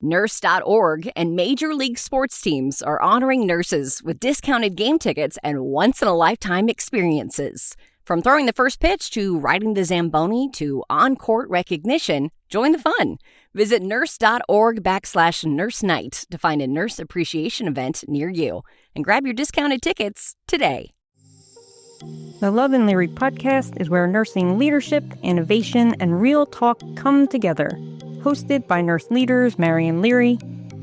Nurse.org and Major League Sports teams are honoring nurses with discounted game tickets and once-in-a-lifetime experiences. From throwing the first pitch to riding the Zamboni to on-court recognition, join the fun. Visit nurse.org/nurse night to find a nurse appreciation event near you and grab your discounted tickets today. The Love and Leary Podcast is where nursing leadership, innovation, and real talk come together. Hosted by nurse leaders Marion and Leary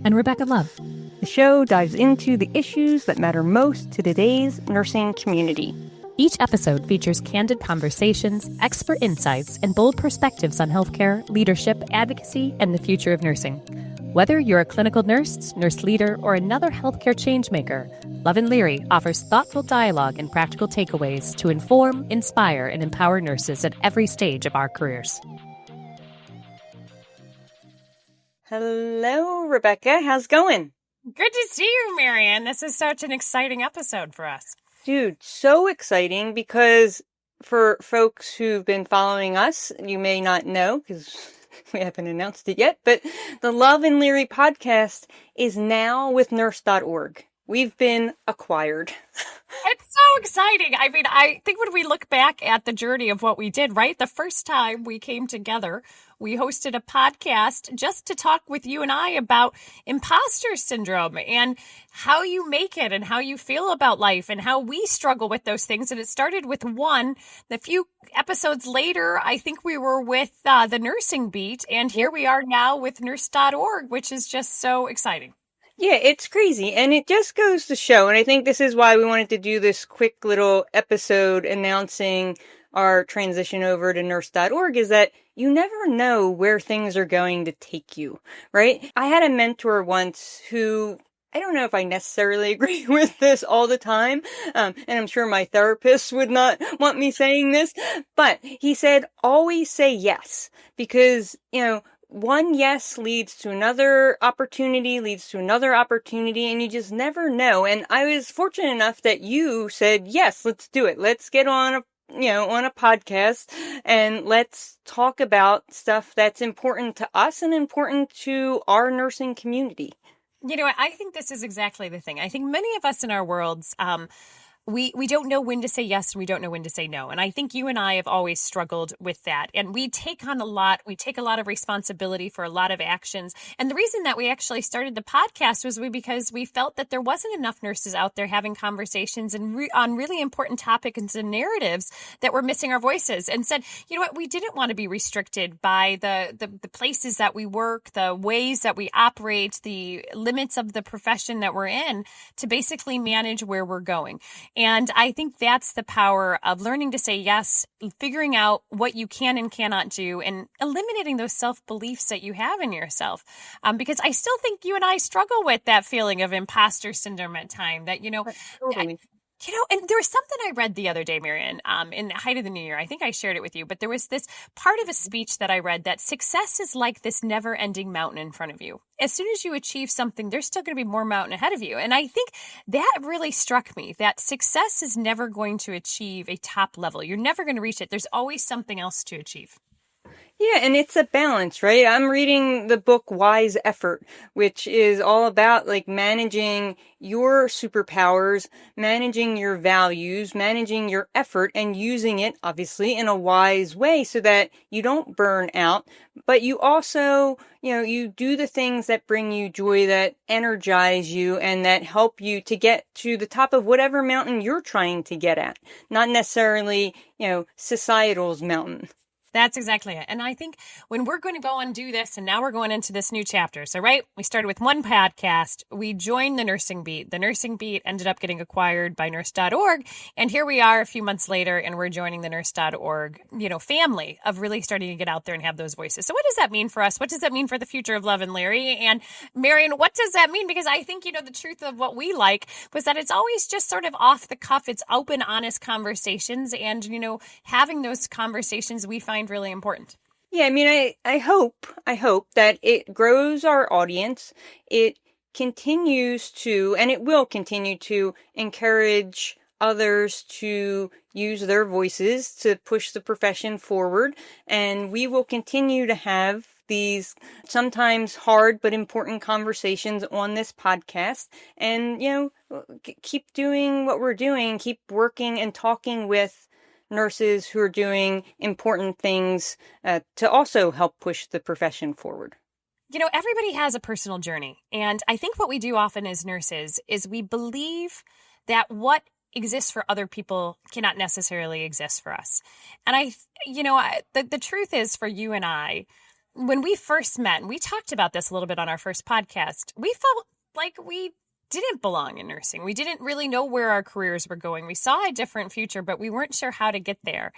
and Rebecca Love. The show dives into the issues that matter most to today's nursing community. Each episode features candid conversations, expert insights, and bold perspectives on healthcare, leadership, advocacy, and the future of nursing. Whether you're a clinical nurse, nurse leader, or another healthcare changemaker, Love and Leary offers thoughtful dialogue and practical takeaways to inform, inspire, and empower nurses at every stage of our careers. Hello, Rebecca. How's it going? Good to see you, Marion. This is such an exciting episode for us. Dude, so exciting because for folks who've been following us, you may not know because we haven't announced it yet, but the Love and Leary podcast is now with Nurse.org. We've been acquired. It's so exciting. I mean, I think when we look back at the journey of what we did, right? The first time we came together, we hosted a podcast just to talk with you and I about imposter syndrome and how you make it and how you feel about life and how we struggle with those things. And it started with one. A few episodes later, I think we were with the Nursing Beat. And here we are now with Nurse.org, which is just so exciting. Yeah, it's crazy. And it just goes to show, and I think this is why we wanted to do this quick little episode announcing our transition over to Nurse.org, is that you never know where things are going to take you, right? I had a mentor once who, I don't know if I necessarily agree with this all the time, and I'm sure my therapist would not want me saying this, but he said, always say yes, because, one yes leads to another opportunity, and you just never know. And I was fortunate enough that you said, yes, let's do it. Let's get on a podcast and let's talk about stuff that's important to us and important to our nursing community. I think this is exactly the thing. I think many of us in our worlds, we don't know when to say yes and we don't know when to say no. And I think you and I have always struggled with that. And we take on a lot. We take a lot of responsibility for a lot of actions. And the reason that we actually started the podcast was because we felt that there wasn't enough nurses out there having conversations and on really important topics and narratives that were missing our voices, and said, you know what, we didn't want to be restricted by the places that we work, the ways that we operate, the limits of the profession that we're in, to basically manage where we're going. And I think that's the power of learning to say yes, figuring out what you can and cannot do, and eliminating those self-beliefs that you have in yourself. Because I still think you and I struggle with that feeling of imposter syndrome at times, that, Totally. And there was something I read the other day, Marion, in the height of the new year. I think I shared it with you, but there was this part of a speech that I read that success is like this never-ending mountain in front of you. As soon as you achieve something, there's still going to be more mountain ahead of you. And I think that really struck me, that success is never going to achieve a top level. You're never going to reach it. There's always something else to achieve. Yeah, and it's a balance, right? I'm reading the book Wise Effort, which is all about managing your superpowers, managing your values, managing your effort, and using it obviously in a wise way so that you don't burn out, but you also, you do the things that bring you joy, that energize you, and that help you to get to the top of whatever mountain you're trying to get at, not necessarily, societal's mountain. That's exactly it. And I think when we're going to go and do this, and now we're going into this new chapter. So, right, we started with one podcast. We joined the Nursing Beat. The Nursing Beat ended up getting acquired by Nurse.org. And here we are a few months later, and we're joining the Nurse.org, family of really starting to get out there and have those voices. So what does that mean for us? What does that mean for the future of Love and Leary? And Marion, what does that mean? Because I think, the truth of what we like was that it's always just sort of off the cuff. It's open, honest conversations. And, having those conversations we find really important. Yeah, I mean, I hope that it grows our audience. It continues to, and it will continue to encourage others to use their voices to push the profession forward. And we will continue to have these sometimes hard but important conversations on this podcast, and, keep doing what we're doing, keep working and talking with nurses who are doing important things to also help push the profession forward. Everybody has a personal journey. And I think what we do often as nurses is we believe that what exists for other people cannot necessarily exist for us. And the truth is, for you and I, when we first met, and we talked about this a little bit on our first podcast, we felt like we didn't belong in nursing. We didn't really know where our careers were going. We saw a different future, but we weren't sure how to get there.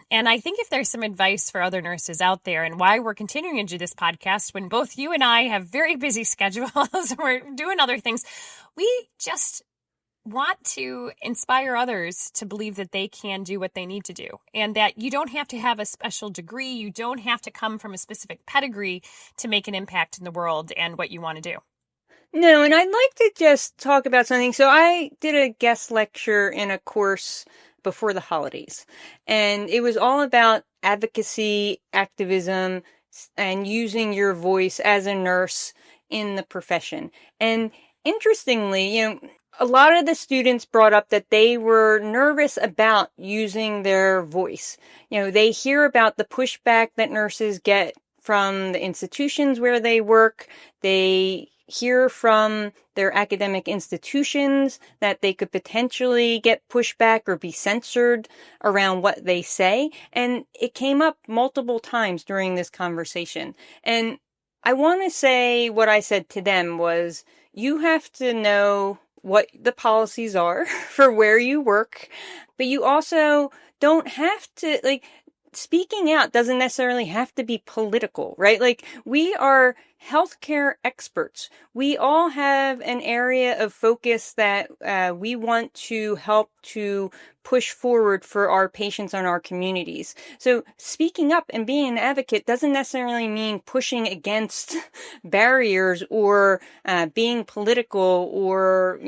And I think if there's some advice for other nurses out there, and why we're continuing to do this podcast when both you and I have very busy schedules, we're doing other things, we just want to inspire others to believe that they can do what they need to do, and that you don't have to have a special degree. You don't have to come from a specific pedigree to make an impact in the world and what you want to do. No, and I'd like to just talk about something. So I did a guest lecture in a course before the holidays, and it was all about advocacy, activism, and using your voice as a nurse in the profession. And interestingly, a lot of the students brought up that they were nervous about using their voice. They hear about the pushback that nurses get from the institutions where they work. They hear from their academic institutions that they could potentially get pushback or be censored around what they say. And it came up multiple times during this conversation. And I want to say what I said to them was, you have to know what the policies are for where you work, but you also don't have to, speaking out doesn't necessarily have to be political, right? We are healthcare experts. We all have an area of focus that we want to help to push forward for our patients and our communities. So speaking up and being an advocate doesn't necessarily mean pushing against barriers or being political or,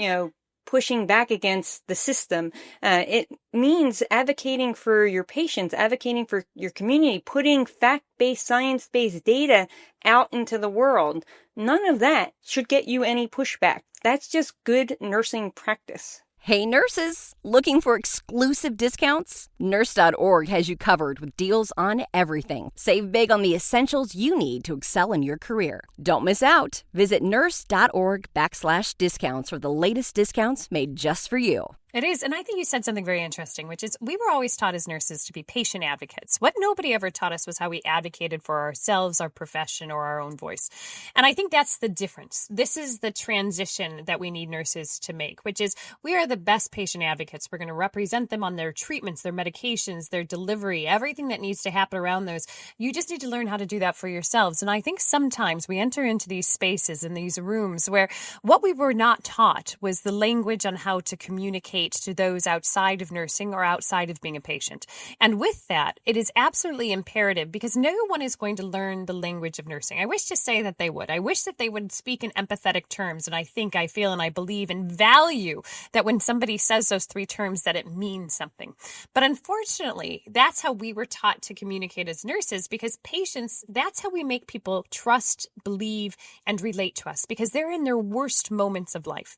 pushing back against the system. It means advocating for your patients, advocating for your community, putting fact-based, science-based data out into the world. None of that should get you any pushback. That's just good nursing practice. Hey nurses, looking for exclusive discounts? Nurse.org has you covered with deals on everything. Save big on the essentials you need to excel in your career. Don't miss out. Visit nurse.org/discounts for the latest discounts made just for you. It is. And I think you said something very interesting, which is we were always taught as nurses to be patient advocates. What nobody ever taught us was how we advocated for ourselves, our profession, or our own voice. And I think that's the difference. This is the transition that we need nurses to make, which is we are the best patient advocates. We're going to represent them on their treatments, their medications, their delivery, everything that needs to happen around those. You just need to learn how to do that for yourselves. And I think sometimes we enter into these spaces and these rooms where what we were not taught was the language on how to communicate to those outside of nursing or outside of being a patient. And with that, it is absolutely imperative because no one is going to learn the language of nursing. I wish to say that they would. I wish that they would speak in empathetic terms. And I think, I feel, and I believe and value that when somebody says those three terms, that it means something. But unfortunately, that's how we were taught to communicate as nurses, because patients, that's how we make people trust, believe, and relate to us, because they're in their worst moments of life.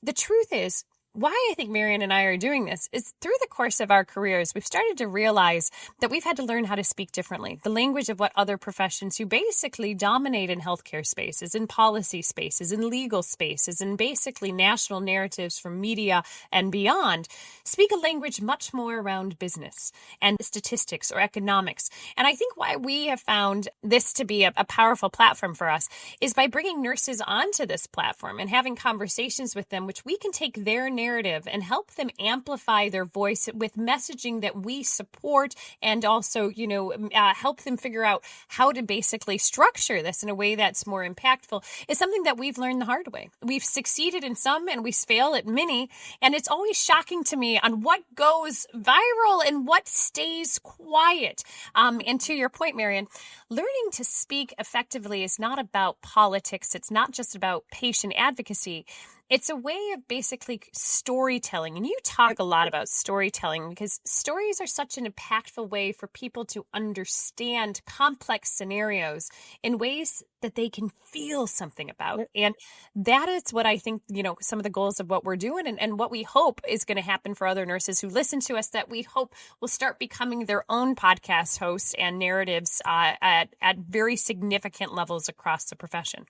The truth is, why I think Marion and I are doing this is through the course of our careers, we've started to realize that we've had to learn how to speak differently, the language of what other professions who basically dominate in healthcare spaces, in policy spaces, in legal spaces, and basically national narratives from media and beyond, speak a language much more around business and statistics or economics. And I think why we have found this to be a powerful platform for us is by bringing nurses onto this platform and having conversations with them, which we can take their narrative and help them amplify their voice with messaging that we support, and also, help them figure out how to basically structure this in a way that's more impactful, is something that we've learned the hard way. We've succeeded in some and we fail at many. And it's always shocking to me on what goes viral and what stays quiet. And to your point, Marion, learning to speak effectively is not about politics. It's not just about patient advocacy. It's a way of basically storytelling. And you talk a lot about storytelling because stories are such an impactful way for people to understand complex scenarios in ways that they can feel something about. And that is what I think, some of the goals of what we're doing and what we hope is going to happen for other nurses who listen to us, that we hope will start becoming their own podcast hosts and narratives at very significant levels across the profession.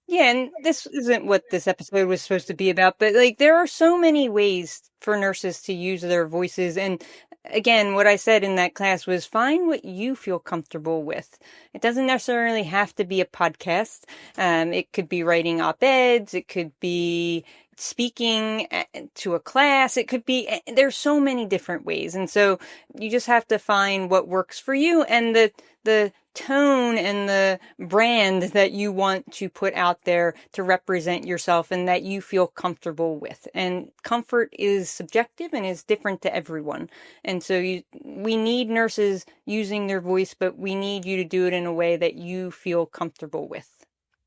Yeah, and this isn't what this episode was supposed to be about, but there are so many ways for nurses to use their voices. And again, what I said in that class was find what you feel comfortable with. It doesn't necessarily have to be a podcast. It could be writing op-eds. It could be speaking to a class. It could be, there's so many different ways. And so you just have to find what works for you and the tone and the brand that you want to put out there to represent yourself and that you feel comfortable with. And comfort is subjective and is different to everyone. And so we need nurses using their voice, but we need you to do it in a way that you feel comfortable with.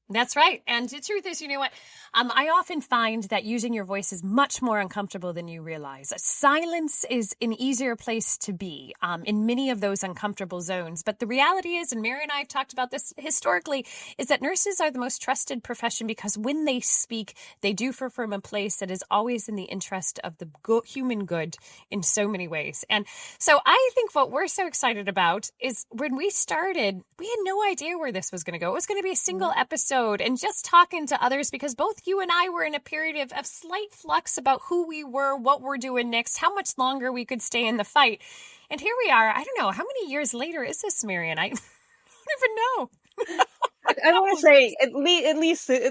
That's right. And the truth is, you know what? I often find that using your voice is much more uncomfortable than you realize. Silence is an easier place to be in many of those uncomfortable zones. But the reality is, and Mary and I have talked about this historically, is that nurses are the most trusted profession because when they speak, they do from a place that is always in the interest of the human good in so many ways. And so I think what we're so excited about is when we started, we had no idea where this was going to go. It was going to be a single episode and just talking to others because both you and I were in a period of slight flux about who we were, what we're doing next, how much longer we could stay in the fight. And here we are. I don't know. How many years later is this, Marion? I don't even know. I want to say at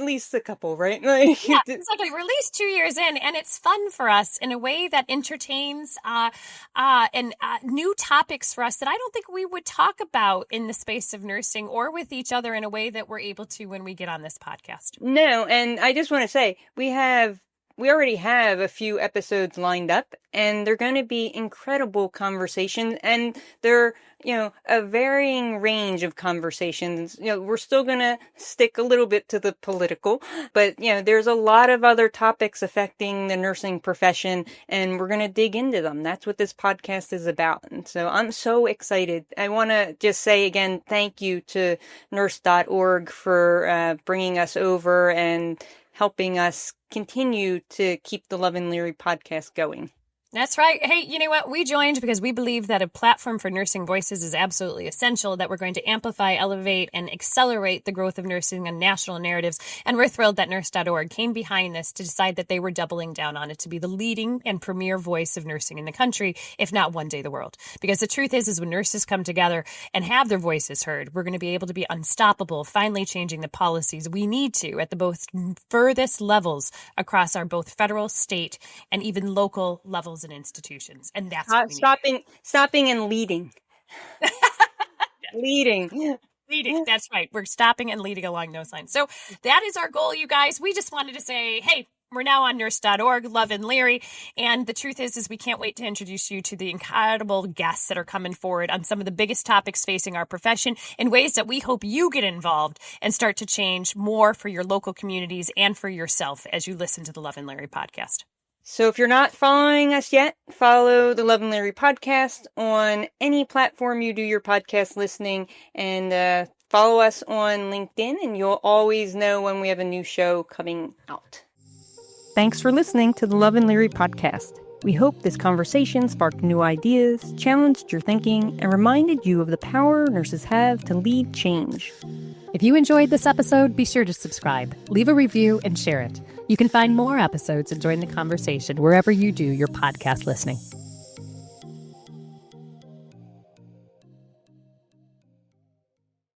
least a couple, right? Yeah, exactly. We're at least 2 years in, and it's fun for us in a way that entertains and new topics for us that I don't think we would talk about in the space of nursing or with each other in a way that we're able to when we get on this podcast. No, and I just want to say we already have a few episodes lined up, and they're going to be incredible conversations, and they're, a varying range of conversations. We're still going to stick a little bit to the political, but, there's a lot of other topics affecting the nursing profession, and we're going to dig into them. That's what this podcast is about. And so I'm so excited. I want to just say again, thank you to Nurse.org for bringing us over and helping us continue to keep the Love and Leary podcast going. That's right. Hey, you know what? We joined because we believe that a platform for nursing voices is absolutely essential, that we're going to amplify, elevate, and accelerate the growth of nursing and national narratives. And we're thrilled that Nurse.org came behind this to decide that they were doubling down on it to be the leading and premier voice of nursing in the country, if not one day the world. Because the truth is when nurses come together and have their voices heard, we're going to be able to be unstoppable, finally changing the policies we need to at the both furthest levels across our both federal, state, and even local levels and institutions. And that's what we stopping and leading. Leading. That's right. We're stopping and leading along those lines. So that is our goal, you guys. We just wanted to say, hey, we're now on Nurse.org, Love and Leary. And the truth is we can't wait to introduce you to the incredible guests that are coming forward on some of the biggest topics facing our profession in ways that we hope you get involved and start to change more for your local communities and for yourself as you listen to the Love and Leary podcast. So if you're not following us yet, follow the Love and Leary podcast on any platform you do your podcast listening, and follow us on LinkedIn, and you'll always know when we have a new show coming out. Thanks for listening to the Love and Leary podcast. We hope this conversation sparked new ideas, challenged your thinking, and reminded you of the power nurses have to lead change. If you enjoyed this episode, be sure to subscribe, leave a review, and share it. You can find more episodes and join the conversation wherever you do your podcast listening.